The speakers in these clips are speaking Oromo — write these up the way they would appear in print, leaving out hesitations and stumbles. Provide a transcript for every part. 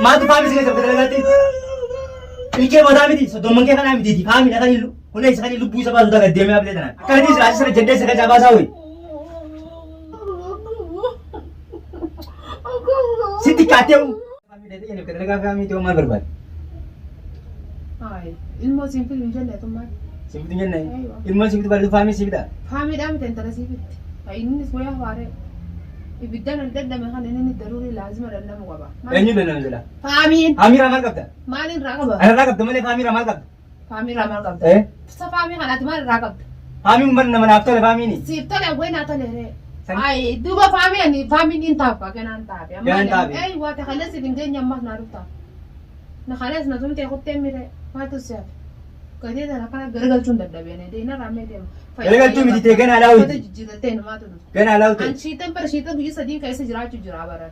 ما تفهمي سكيت بدلغاتي ilke madaa miti soddomman kee kanaa miti faamii dhaqanii kun isa kan lubbuu isa baatu daga deemee ablee tanaan akkanitti isa asirra jendee isa cabaasaa hoyi sitti kaatee faamii dhaqee jennu kadalagaa faamii ta'uu maal barbaade ilmoo simple hin jenne tummaa simple hin jenne ilmoo simple bareedu faamii sibiidha faamiidhaa miti intala sibiitti innis wayyaa faaree ibiddan dandame kan inni daruuri laazima dandamu qaba. Eenyu dandame jira? Faamiin. Faamiin ramal qabda? Maalin raa qaba? Ana raa qabda malee faamiin ramal qabda? Faamiin ramal qabda. Sa faamiin kanatti maal raa qabda? Faamiin umar nama naaf tole faamiini? Siif tole wayii naa tole ree. Ay duuba faamiin hin taafa ganaan taafe. Ganaan taafe. Ay waate kalees hin geenye ammas naa dhufta. Na kalees na tumte kuttee mire waatu seef. Gadee sana kana garagalchuun dadhabeen deena raamee deema. Garagalchuu miti ta'e ganaa laawuti. Jijjiirratee namaatu dhufu. Ganaa laawuti. An shiitan bara shiitan guyyaa sadii keessa jiraachuu jira bara.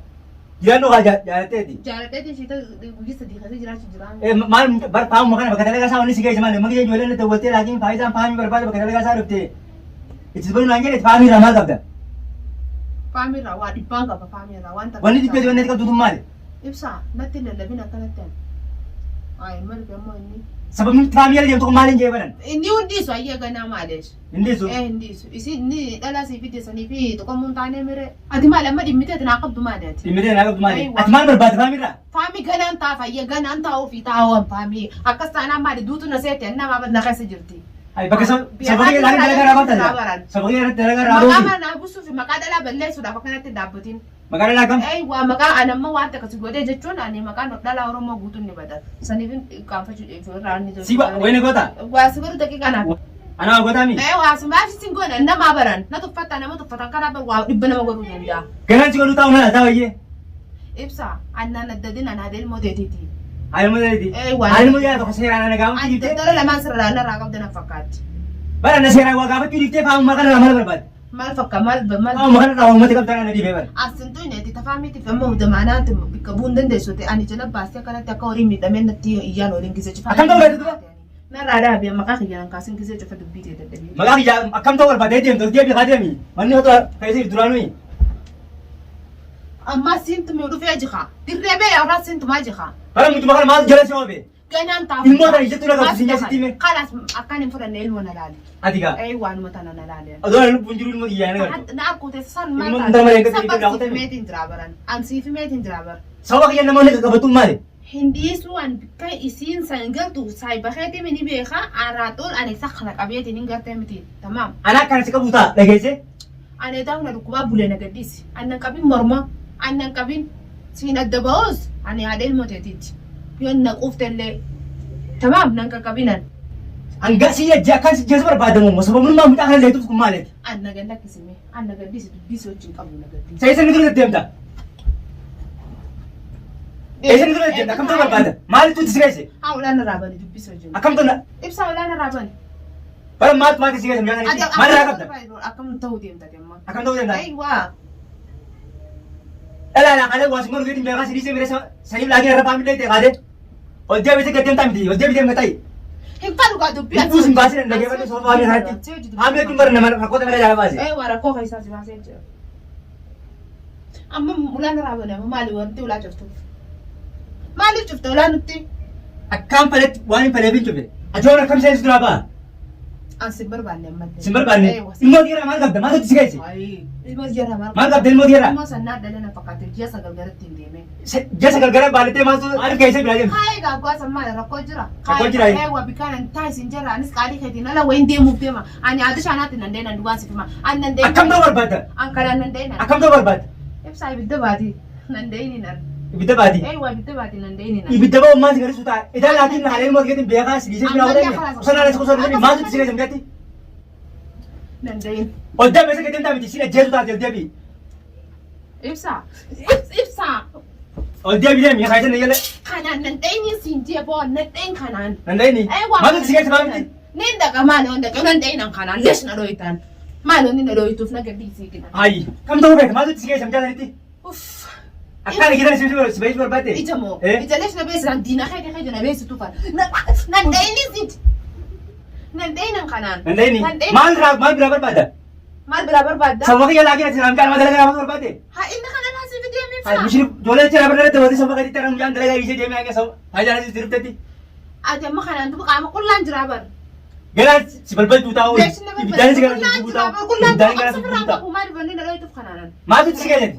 Jiraannu haa jaalatteeti. Jaalatteeti shiitan guyyaa sadii keessa jiraachuu jira. Maal faamu kana bakka dalagaa isaa wanni si geesse maal maqaa ijoolleen itti waltee laakiin faayizaan faamii barbaade bakka dalagaa isaa dhuftee itti baluu naan jedhe faamii irraa maal qabda? Faamii irraa waa dhibbaan qaba faamii irraa waan ta'eef. Wanni dhibbeeti wanni itti qabdu tun maali? Ibsaa natti lallabin akkanatti ani. Ayi marga immoo inni. Sababni faamii jala deemtu kun maaliin jee banan? Inni hundisu ayyee ganaa maalees. Hindisu? Hindisu. Isin ni dhalaa si fidesanii fi tuqamuun taanee mire. Ati maal amma dhimmitee naa qabdu maali ati? Dhimmitee naa qabdu maali? Ati maal barbaade faamii irraa? Faamii ganaan taaf ayyee ganaan taa'uu fi taa'uun faamii. Akkas taanaan maali duutu na seete nama na keessa jirti. Ay bakka sababni laakiin dalagaa raabata. Sababni dalagaa raabata. Maqaa manaa buusuu fi maqaa dhalaa balleessuudhaaf akkanatti dhaabbatiin. Maqaa dhalaa kam? Waa maqaa anamma waan takka si godhee jechuun ani maqaan dhalaa Oromoo guutuun ni bada. Saniif qaanfachuu irraa ni jiru. Siba wayne goota? Waa si godhu daqiiqaa naaf. Ana goota mi? Waa si maaf si goona nama baran na tuffata nama tuffatan kana waa dhibba nama godhuu danda'a. Ganaan si godhu taa'u na taa'u iyyee. Ibsa annaan addadin anaa deelmoo teetiiti. Aylmoo teetiiti? Aylmoo yaa tokko seeraan ana gaafa dhiiftee? Ati daldala lamaan sirraa narraa qabda na fakkaatti. Bara na seeraan waa gaafachuu dhiiftee faamuma kana maal barbaade? Maal fakka maal faamuma kana irraa uummata qabtaan ana dhiibee bara. Asintuu inni tafaamiitiif ammoo damaanaatti bikka bu'uun dandeessu ta'e ani jala baastee akkanatti akka horii miidhamee natti iyyaan waliin gisee cufa. Akkam ta'uu barbaadde? Narraa dhaabee maqaa kiyyaan kaasin gisee cufa dubbii ta'e dadhabee. Maqaa kiyyaa akkam ta'uu barbaadde deemtu deebii haa deemi wanni otoo keessi duraanuu. Amma siintu mi dhufee jika dirree bee irraa siintu maa jika. Bara mutuma kana maal jala si oobee? Ganaan taa'u. Ilmoo tana ijjattu laga sinya sitime. Kalas akkan hin fudhanne ilmoo na laale. Ati gaa? Waanuma tana na laale. Adoo lubbuun jiru ilmoo iyyaa na galtu. Na akkute san maal ilmoo ndama leenga ta'a. tirikii dhaawwate mi? Meetiin jira baran. An siifi meetiin jira baran. Sababa kiyyan namoonni qaqqabatuun maali? Hindiisu an bikka isiin san galtu saayibakeetii mini beekaa araatuun ani isa kana qabeetiin hin gartee miti. Tamaam. Ana akkana si qabu ta'a dhageesse? Ani daawuna dhukkubaa bulee na gaddisi. Annan qabin morma. Annan qabin siin adda ba'us ani haadha ilmoo teetiiti. Yoon na quuftellee. Tamaam nan qaqqabinan. Anga si yajja akkan si jeesu barbaadamu moo sababummaa mucaa kana leetuuf kun maaleeti? Anna galla kisime. Anna gaddisi dubbisi wajjin qabu na gaddisi. Sa isa ni dura deemta? Isa ni dura deemta akkam ta'uu barbaada? Maalitu itti si geesse? Haa olaana raabani dubbisi wajjin. Akkam ta'u Ibsaa olaana raabani. bara maati si geesse mucaa kana maal irraa qabda? Akkam ta'uu deemta deemma. Akkam ta'uu deemta? Ayiwaa. Dhala kana waa singoon geetiin beekaa si dhiisee bira saniif laakiin irra faamillee ta'e kaadee. Ol deebisee gaddeemtaa miti ol deebisee gatai. Hin fadhu gaa dubbii ati. Buusin baasee dandagee baduu soofaa waan irratti. Haamlee kun bara nama rakkoota malee jala baase. Waa rakkoo keessaa si baasee jira. Amma ulaan raabane amma maali wanti ulaa cuftuuf? Maaliif cufte ulaa nutti? Akkaan faletti waan hin faleef hin cufne. Ati waan akkam seensu duraa ba'a? An sin barbaanne ammallee. Sin barbaanne? Ilmoo dhiiraa maal qabda? Maaltu itti si geesse? Ilmoo dhiiraa maal qabda ilmoo dhiiraa? Ilmoo sannaa dhalee na fakkaate ji'a sagal garatti hin deeme. Ji'a sagal gara baalettee maaltu maaliif geessee biraa deemte? Haa egaa abbaa sammaa rakkoo jira. Rakkoo jira. Waa bikaan taayisin jira anis qaalii keetiin ala wayin deemuuf deema. Ani adda shaanaatti nan deeman duwwaan sifima. An nan deeman. Akkam ta'uu barbaadda? An kanaan nan deeman. Akkam ta'uu barbaadda? Ibsaa ibidda baati nan deeyin nan. Ibidda baati? Waa ibidda baati nan deeyin nan. Ibidda ba'u maal si gadi suutaa? Idaa laatiin na halee ilmoo keetiin beekaa si dhiisee biraa wadanii? Kusanaa leessa kusanaa maaltu itti si geesse mudatti? Nan deeyin. Ol deebisee gaddeemtaa miti si ajjeesu taate ol deebii. Ibsaa. Ibsaa. Ol deebii deemi yaa kaayisan eegalee. Kanaan nan deeyin siin jee boo nan deeyin kanaan. Nan deeyini? Maaltu itti si geesse maamiti? Nin daga maali on daga nan deeyin kanaan lees na dhoyitaan. Maali onni na dhoyituuf na gaddisii gida. Ayi kam ta'uu beeka maaltu itti si geesse mucaa sanitti? Akkaan gidan si beeksuu barbaadde? Ija moo ija lees na beesisan diina keeti keeti na beesitu fan. Nan deeyini siiti. Nan deeyinan kanaan. Nan deeyini? Maal biraa barbaadda? Maal biraa barbaadda? Sababa kiyya laakiin ati naamcaa nama dalagaa nama barbaadde? Haa inni kana naasii fideemi. Mishri jola cara benar tu, waktu sama kali terang jangan terlalu isi dia mengenai sama. Aja nanti dirut tadi. Ada makanan tu kamu kulan jerabar. Gelar si balbal tu tahu. Jangan sih kan tu tahu. Jangan kan tu tahu. Aku mari benda dah itu kanan. Matu sih kan.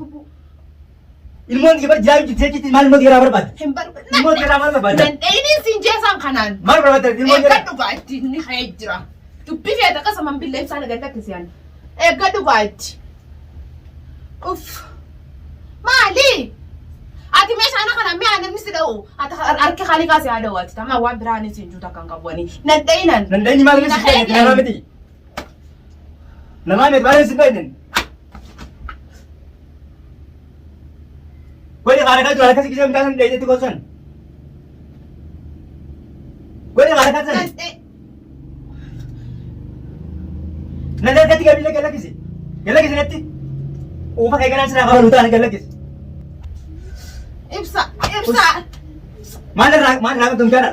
Ilmu ni kita jadi kita mal mau kira berapa? Ilmu kira mal berapa? Dan ini sinja sang kanan. Mal berapa? Ilmu kira. Gadu baati ni hijra. Tu pifi ada kasih mambil life sana ganda kesian. Gadu baati. Uff. Mali. Ati mesha ana kana me ana misi dawo. Ata arke khali kasi ada wati. Tama wa birani sinju ta kanga bwani. Nan dai ni mal misi kai na ramati. Na ma me bare sibai din. Kau ni kalau kau kasi kisah macam ni itu kosan. Kau ni kalau kasi. Nanti kau tiga bila kau kisi nanti. Oh pakai kanan serah kau luta kau kisi. Ibsa. Mana raga tu cara.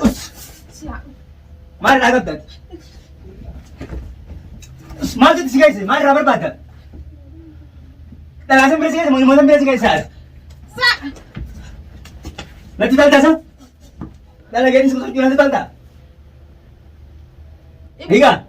Mana raga tu. Mana tu siapa sih? Mana rubber bata. Dah langsung bersih sih, mau bersih sih. Nanti balta sah? Dah lagi ni suka nanti balta. Iya.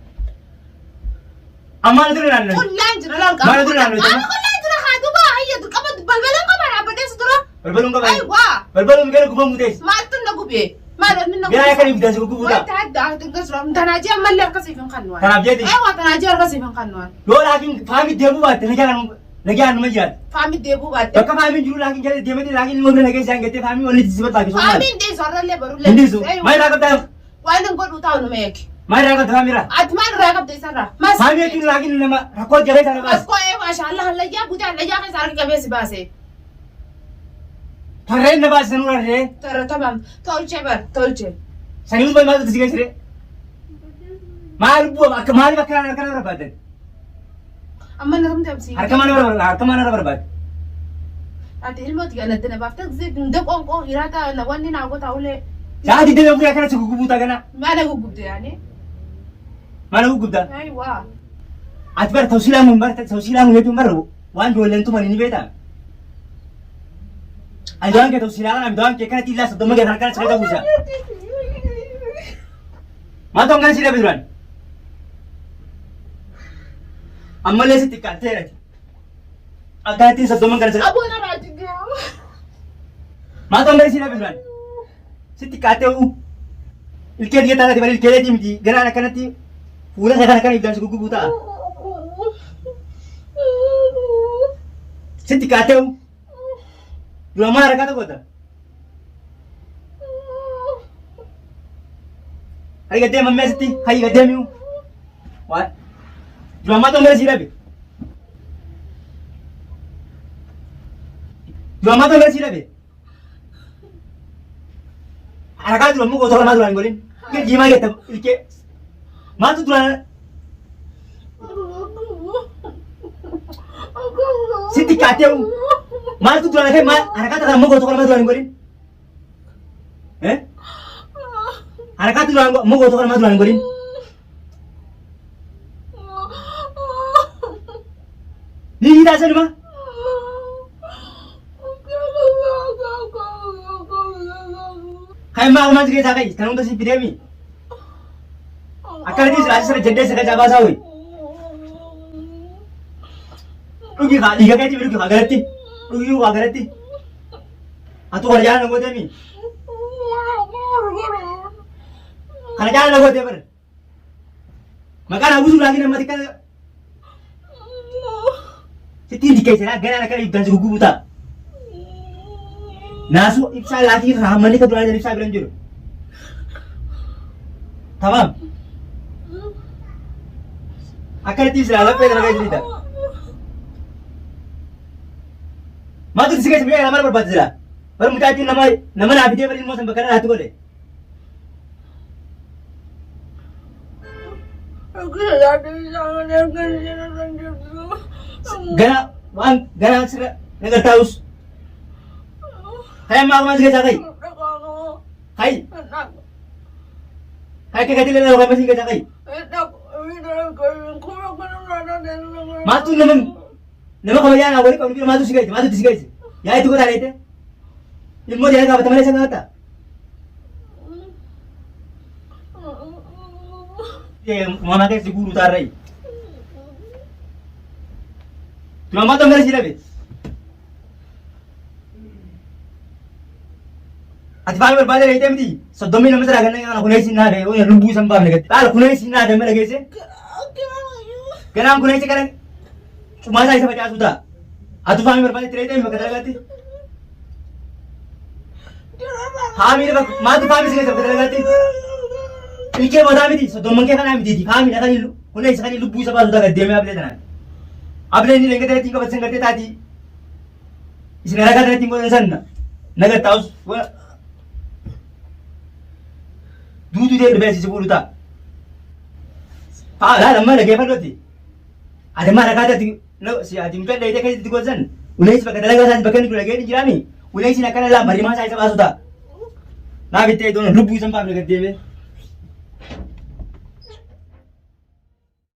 Amal tu nak. Kulan jeralar kamu. Mana tu nak? Kulan jerar hadu bah. Iya tu kamu balbalan kamu apa deh setelah? Balbalum kau. Ay wah. Balbalum kau kubang mudes. Matun nak kubi. Malah ni nak. Gaya kan ibu dah suka kubuda. Hadha tinggal seram. Tanaja malah kasih fengkanwan. Tanam jadi. Wah tanaja kasih fengkanwan. Dua lagi kami dia buat. Lagi anu macam. Fahmi debu bat. Baka fahmi juru lagi jadi dia mesti lagi mobil lagi saya kita fahmi only disebut bagi semua. Fahmi deh soalnya le baru le. Hindi so. Mai raga tahu. Wah neng kau tahu nama eki. Mai raga tahu mira. Atman raga deh sana. Mas. Fahmi itu lagi nama rakot jaga sana Mas bas. kau masya Allah lagi aku dah lagi aku sarang cabase base. Tharen na bas sanura re. Tamam. Tolce. Saniul boy malu tisigai sire. Mal buat kemal bakal berbadan. Amma naram tab sih. Harga mana berbat. Ati ilmu tiga nanti na baftak zid ndek on irata na wani na aku tahu le. Jadi dia punya kan cukup buta kana. Mana gugup deh ani? Mana cukup dah. Ay wah. Atbar tausilang itu baru. Wan jualan tu mana ni beta. Aduan ke tausilang aduan ke kan tilas tu mungkin harga cerita busa. Matong kan sila betulan. Amal sih tikat terus. Agar tin sebelum mengkan sila. Abu na rajin dia. Matong kan sila betulan. Si tikat tu. Ilke dia tanah tiba ilke dia mesti. Gara anak nanti. Pulang saya akan ibu suku buta. Si tikat tu. Dua mana kata kota. Hari kerja mami mesti. Hari kerja miu. What? Dua matong dari sini be. Dua matong dari sini be. Anak dua muka orang matu orang golin. Ke gimana kita? Ilke matu tuan. Siti kateu. Matu tuan ke mat. Anak orang muka orang matu orang golin. Anak tuan muka orang matu orang golin. Ni kita asal mana? Kayak mau macam kita kai, sekarang tu si piremi. Akal ni asal jendela sekarang cabase awal. Rugi kah? Liga kaya rugi kah? Gerti? Rugi kah gerti? Atu kerjaan aku tu ni. Kerjaan aku tu ber. Makan aku tu lagi nama tikan. Siti dikai sana, gara nak ibu dan suku buta. Nasu ibsa lagi ramani ke tuan jadi ibsa beranjur. Tamam. Akal tis lah, lepas lagi cerita. Matu disikai sebenarnya lamar berbat jelah. Baru minta itu nama nabi dia beri mau sampai kerana hatu boleh. Aku dah jangan Gana sira nagar taus. Hai mak mas gaja kai. Hai. Hai ke gadile na kai masih gaja kai. Matu nama kau yang awal kau ni matu sigai. Yaa itti gotaa leete. Ilmoo deemaa gaafata malee isa gaafata. Mama keessi guuruu taarra'i. Tu amma to mere si dhabe. Ati faami barbaade leete miti. Soddomii nama sirraa kanneen kana kuneessi naa ta'e ooyiruu lubbuu san baafne gatti. Haala kuneessi naa ta'e mala geesse. Ganaan kuneessi kana cumaasaa isa facaasu ta'a. Ati faami barbaade leete bakka dalagaatti. Faami maatu faami si keessa bakka dalagaatti. Ilke mataa miti soddomman kee kanaa miti faami na kan kuneessi kan lubbuu isa baasu ta'a gaddeemee ablee tanaan. Ablee ni lengate tiin qabatsan garte taati. Isin ragaa kana tiin godhan sanna. Nagar taa'us duutu dee dhibee si fuudhu ta'a. Laa lamma dhageeffadhooti. Ati maa ragaa taati si ati mucaa dheeyitee keessatti godhan uleessi bakka dalagaa isaati bakka inni dhagee jiraami uleessi akkana laa marimaa isaa isa baasu ta'a. Naaf itti eedoon lubbuu isa baafne gaddeemee.